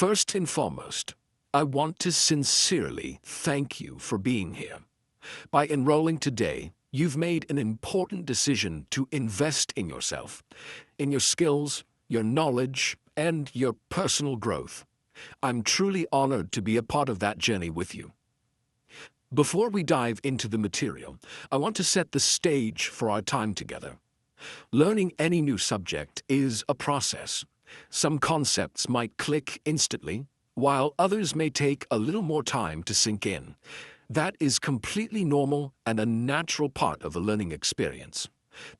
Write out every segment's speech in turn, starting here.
First and foremost, I want to sincerely thank you for being here. By enrolling today, you've made an important decision to invest in yourself, in your skills, your knowledge, and your personal growth. I'm truly honored to be a part of that journey with you. Before we dive into the material, I want to set the stage for our time together. Learning any new subject is a process. Some concepts might click instantly, while others may take a little more time to sink in. That is completely normal and a natural part of a learning experience.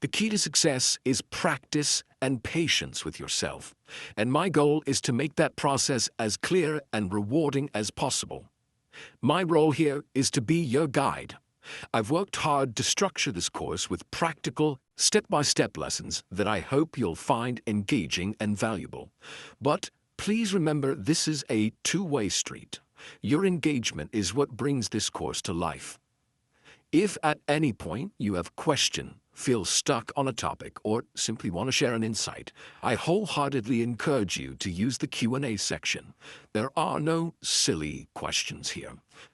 The key to success is practice and patience with yourself, and my goal is to make that process as clear and rewarding as possible. My role here is to be your guide. I've worked hard to structure this course with practical, step-by-step lessons that I hope you'll find engaging and valuable. But please remember, this is a two-way street. Your engagement is what brings this course to life. If at any point you have a question, feel stuck on a topic, or simply want to share an insight, I wholeheartedly encourage you to use the Q&A section. There are no silly questions here.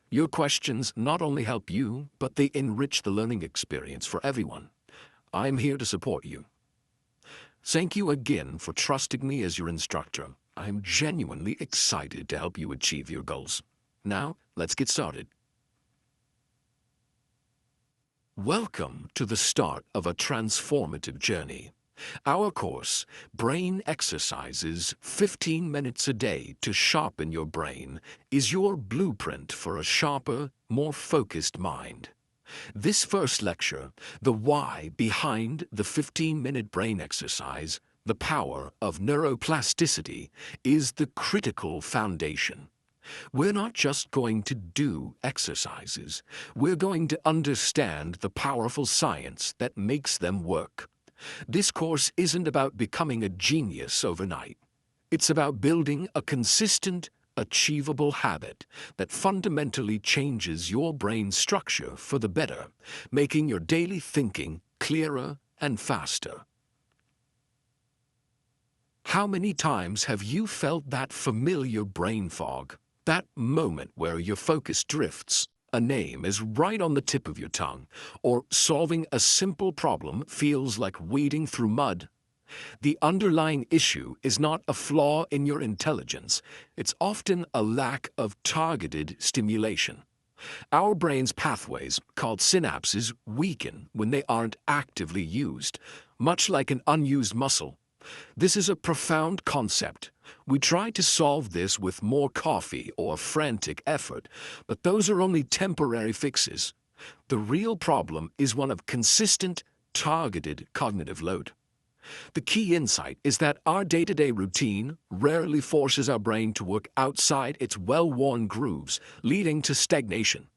Your questions not only help you, but they enrich the learning experience for everyone. I'm here to support you. Thank you again for trusting me as your instructor. I'm genuinely excited to help you achieve your goals. Now, let's get started. Welcome to the start of a transformative journey. Our course, Brain Exercises 15 Minutes a Day to Sharpen Your Brain, is your blueprint for a sharper, more focused mind. This first lecture, the why behind the 15-minute brain exercise, the power of neuroplasticity, is the critical foundation. We're not just going to do exercises, we're going to understand the powerful science that makes them work. This course isn't about becoming a genius overnight. It's about building a consistent, achievable habit that fundamentally changes your brain structure for the better, making your daily thinking clearer and faster. How many times have you felt that familiar brain fog? That moment where your focus drifts, a name is right on the tip of your tongue, or solving a simple problem feels like wading through mud? The underlying issue is not a flaw in your intelligence, it's often a lack of targeted stimulation. Our brain's pathways, called synapses, weaken when they aren't actively used, much like an unused muscle. This is a profound concept. We try to solve this with more coffee or frantic effort, but those are only temporary fixes. The real problem is one of consistent, targeted cognitive load. The key insight is that our day-to-day routine rarely forces our brain to work outside its well-worn grooves, leading to stagnation.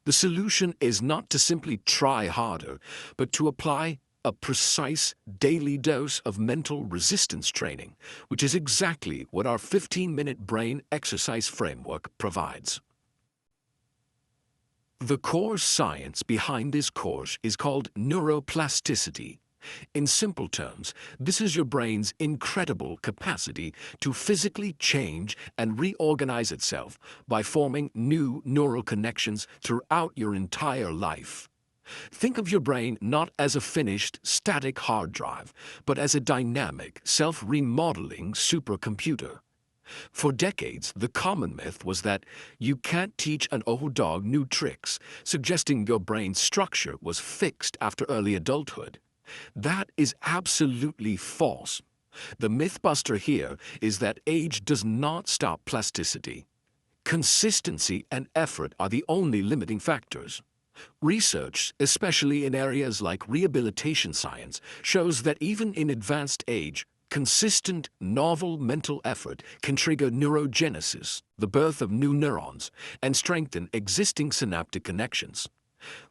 The solution is not to simply try harder, but to apply a precise daily dose of mental resistance training, which is exactly what our 15-minute brain exercise framework provides. The core science behind this course is called neuroplasticity. In simple terms, this is your brain's incredible capacity to physically change and reorganize itself by forming new neural connections throughout your entire life. Think of your brain not as a finished, static hard drive, but as a dynamic, self-remodeling supercomputer. For decades, the common myth was that you can't teach an old dog new tricks, suggesting your brain's structure was fixed after early adulthood. That is absolutely false. The mythbuster here is that age does not stop plasticity. Consistency and effort are the only limiting factors. Research, especially in areas like rehabilitation science, shows that even in advanced age, consistent, novel mental effort can trigger neurogenesis, the birth of new neurons, and strengthen existing synaptic connections.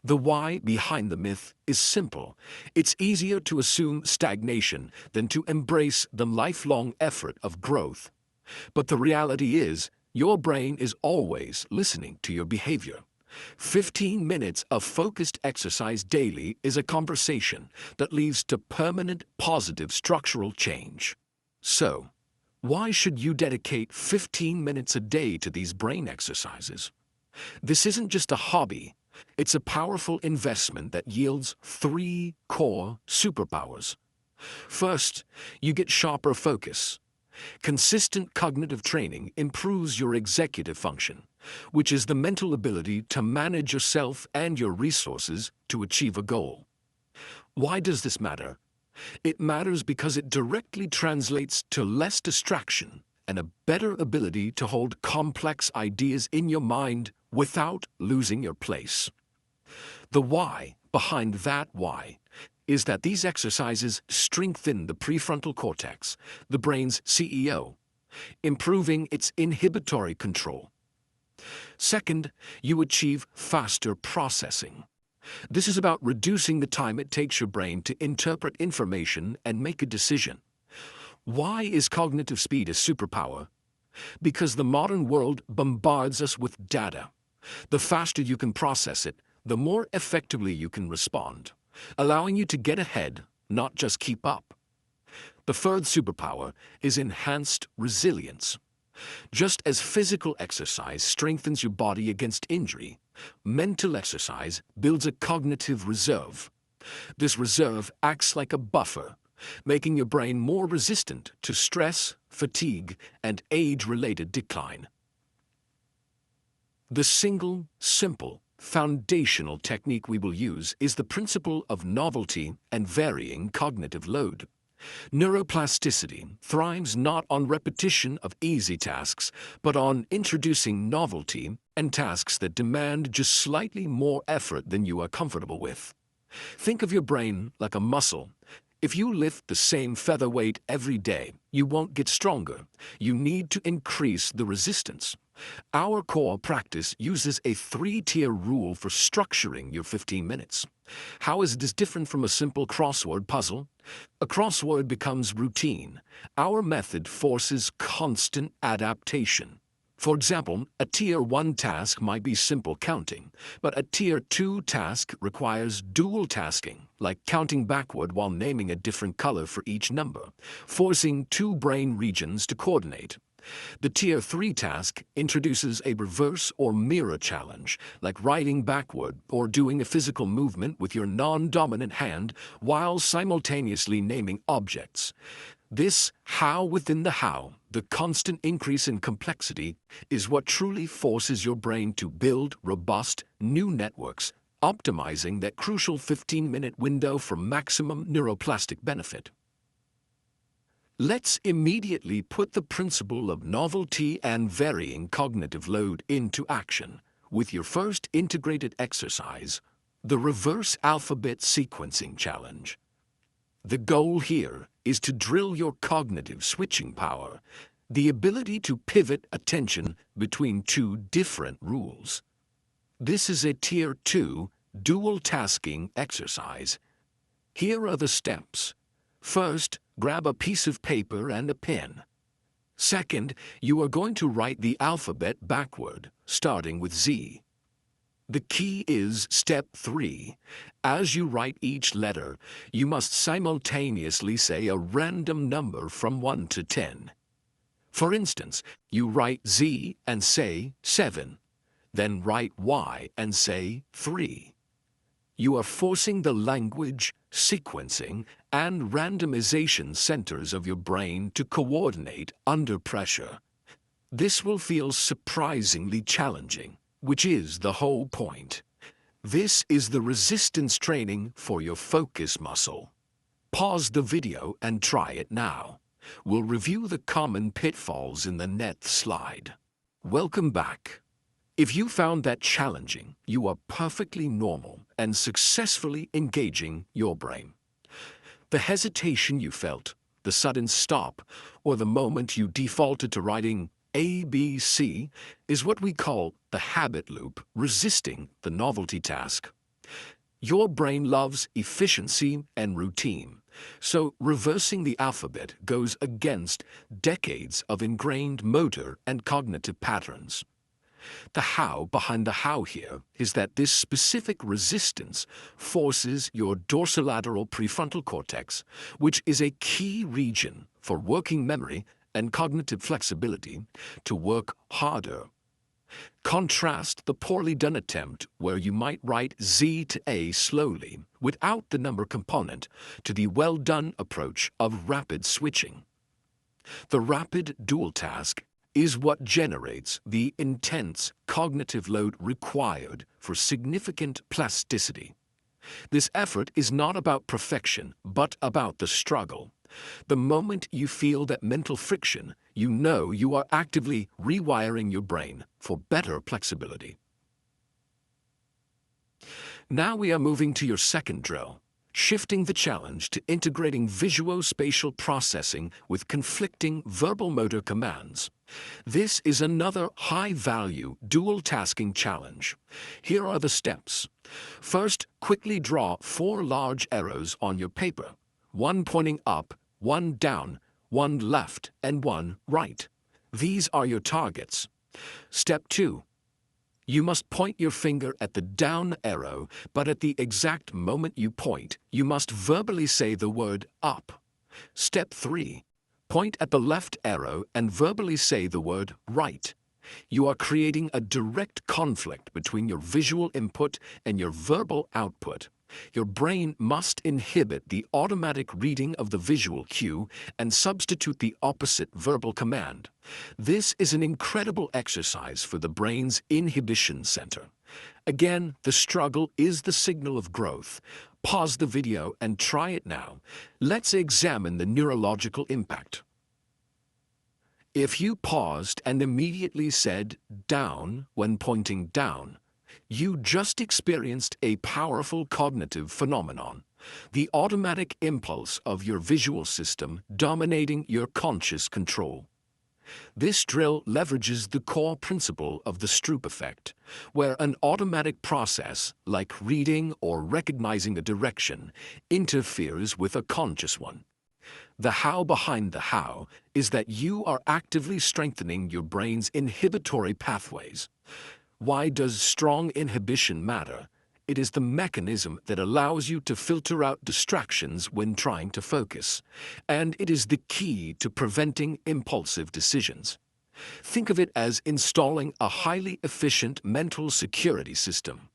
The why behind the myth is simple. It's easier to assume stagnation than to embrace the lifelong effort of growth. But the reality is, your brain is always listening to your behavior. 15 minutes of focused exercise daily is a conversation that leads to permanent positive structural change. So, Why should you dedicate 15 minutes a day to these brain exercises? This isn't just a hobby, it's a powerful investment that yields 3 core superpowers. First, you get sharper focus. Consistent cognitive training improves your executive function, which is the mental ability to manage yourself and your resources to achieve a goal. Why does this matter? It matters because it directly translates to less distraction and a better ability to hold complex ideas in your mind without losing your place. The why behind that why is that these exercises strengthen the prefrontal cortex, the brain's CEO, improving its inhibitory control. Second, you achieve faster processing. This is about reducing the time it takes your brain to interpret information and make a decision. Why is cognitive speed a superpower? Because the modern world bombards us with data. The faster you can process it, the more effectively you can respond, allowing you to get ahead, not just keep up. The third superpower is enhanced resilience. Just as physical exercise strengthens your body against injury, mental exercise builds a cognitive reserve. This reserve acts like a buffer, making your brain more resistant to stress, fatigue, and age-related decline. The single, simple, foundational technique we will use is the principle of novelty and varying cognitive load. Neuroplasticity thrives not on repetition of easy tasks, but on introducing novelty and tasks that demand just slightly more effort than you are comfortable with. Think of your brain like a muscle. If you lift the same featherweight every day, you won't get stronger. You need to increase the resistance. Our core practice uses a 3-tier rule for structuring your 15 minutes. How is this different from a simple crossword puzzle? A crossword becomes routine. Our method forces constant adaptation. For example, a Tier 1 task might be simple counting, but a Tier 2 task requires dual tasking, like counting backward while naming a different color for each number, forcing 2 brain regions to coordinate. The Tier 3 task introduces a reverse or mirror challenge, like writing backward or doing a physical movement with your non-dominant hand while simultaneously naming objects. This how within the how, the constant increase in complexity, is what truly forces your brain to build robust, new networks, optimizing that crucial 15-minute window for maximum neuroplastic benefit. Let's immediately put the principle of novelty and varying cognitive load into action with your first integrated exercise, the Reverse Alphabet Sequencing Challenge. The goal here is to drill your cognitive switching power, the ability to pivot attention between 2 different rules. This is a Tier 2 dual tasking exercise. Here are the steps. First, grab a piece of paper and a pen. Second, you are going to write the alphabet backward, starting with Z. The key is step 3. As you write each letter, you must simultaneously say a random number from 1 to 10. For instance, you write Z and say 7, then write Y and say 3. You are forcing the language, sequencing, and randomization centers of your brain to coordinate under pressure. This will feel surprisingly challenging, which is the whole point. This is the resistance training for your focus muscle. Pause the video and try it now. We'll review the common pitfalls in the next slide. Welcome back. If you found that challenging, you are perfectly normal and successfully engaging your brain. The hesitation you felt, the sudden stop, or the moment you defaulted to writing ABC is what we call the habit loop, resisting the novelty task. Your brain loves efficiency and routine, so reversing the alphabet goes against decades of ingrained motor and cognitive patterns. The how behind the how here is that this specific resistance forces your dorsolateral prefrontal cortex, which is a key region for working memory and cognitive flexibility to work harder. Contrast the poorly done attempt where you might write Z to A slowly without the number component to the well-done approach of rapid switching. The rapid dual task is what generates the intense cognitive load required for significant plasticity. This effort is not about perfection, but about the struggle. The moment you feel that mental friction, you know you are actively rewiring your brain for better flexibility. Now we are moving to your second drill, shifting the challenge to integrating visuospatial processing with conflicting verbal motor commands. This is another high-value dual-tasking challenge. Here are the steps. First, quickly draw 4 large arrows on your paper, one pointing up, one down, one left, and one right. These are your targets. Step 2. You must point your finger at the down arrow, but at the exact moment you point, you must verbally say the word up. Step 3. Point at the left arrow and verbally say the word right. You are creating a direct conflict between your visual input and your verbal output. Your brain must inhibit the automatic reading of the visual cue and substitute the opposite verbal command. This is an incredible exercise for the brain's inhibition center. Again, the struggle is the signal of growth. Pause the video and try it now. Let's examine the neurological impact. If you paused and immediately said down when pointing down, you just experienced a powerful cognitive phenomenon, the automatic impulse of your visual system dominating your conscious control. This drill leverages the core principle of the Stroop effect, where an automatic process, like reading or recognizing a direction, interferes with a conscious one. The how behind the how is that you are actively strengthening your brain's inhibitory pathways. Why does strong inhibition matter? It is the mechanism that allows you to filter out distractions when trying to focus, and it is the key to preventing impulsive decisions. Think of it as installing a highly efficient mental security system.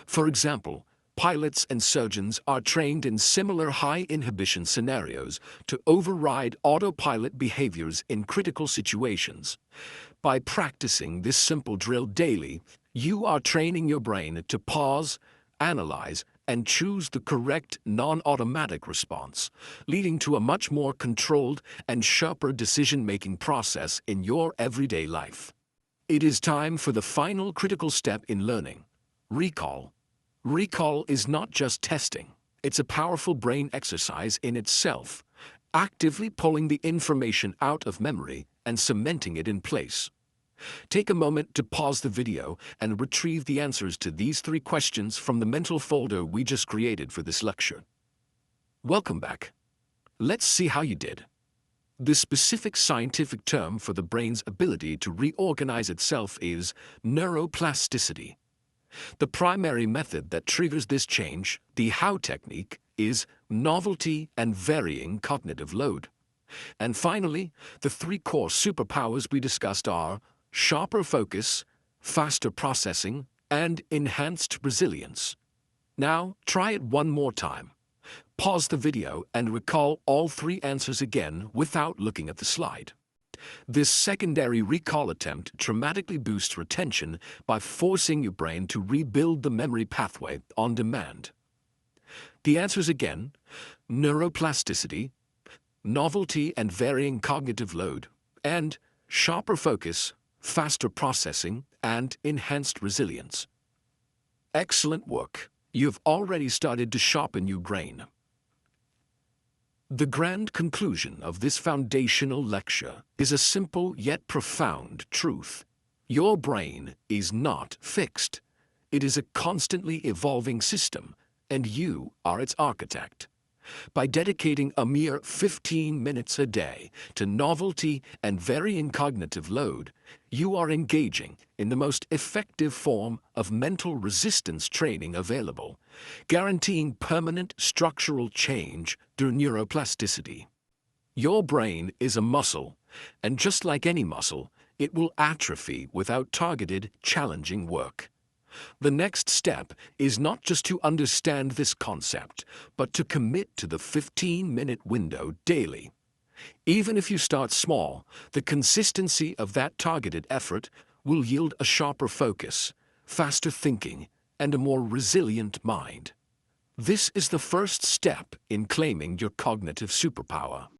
For example, pilots and surgeons are trained in similar high inhibition scenarios to override autopilot behaviors in critical situations. By practicing this simple drill daily, you are training your brain to pause, analyze, and choose the correct non-automatic response, leading to a much more controlled and sharper decision-making process in your everyday life. It is time for the final critical step in learning: recall. Recall is not just testing. It's a powerful brain exercise in itself, actively pulling the information out of memory and cementing it in place. Take a moment to pause the video and retrieve the answers to these 3 questions from the mental folder we just created for this lecture. Welcome back. Let's see how you did. The specific scientific term for the brain's ability to reorganize itself is neuroplasticity. The primary method that triggers this change, the how technique, is novelty and varying cognitive load. And finally, the 3 core superpowers we discussed are sharper focus, faster processing, and enhanced resilience. Now, try it one more time. Pause the video and recall all 3 answers again without looking at the slide. This secondary recall attempt dramatically boosts retention by forcing your brain to rebuild the memory pathway on demand. The answers again: neuroplasticity, novelty and varying cognitive load, and sharper focus, faster processing, and enhanced resilience. Excellent work. You've already started to sharpen your brain. The grand conclusion of this foundational lecture is a simple yet profound truth. Your brain is not fixed. It is a constantly evolving system, and you are its architect. By dedicating a mere 15 minutes a day to novelty and varying cognitive load, you are engaging in the most effective form of mental resistance training available, guaranteeing permanent structural change through neuroplasticity. Your brain is a muscle, And just like any muscle, it will atrophy without targeted, challenging work. The next step is not just to understand this concept, but to commit to the 15-minute window daily. Even if you start small, the consistency of that targeted effort will yield a sharper focus, faster thinking, and a more resilient mind. This is the first step in claiming your cognitive superpower.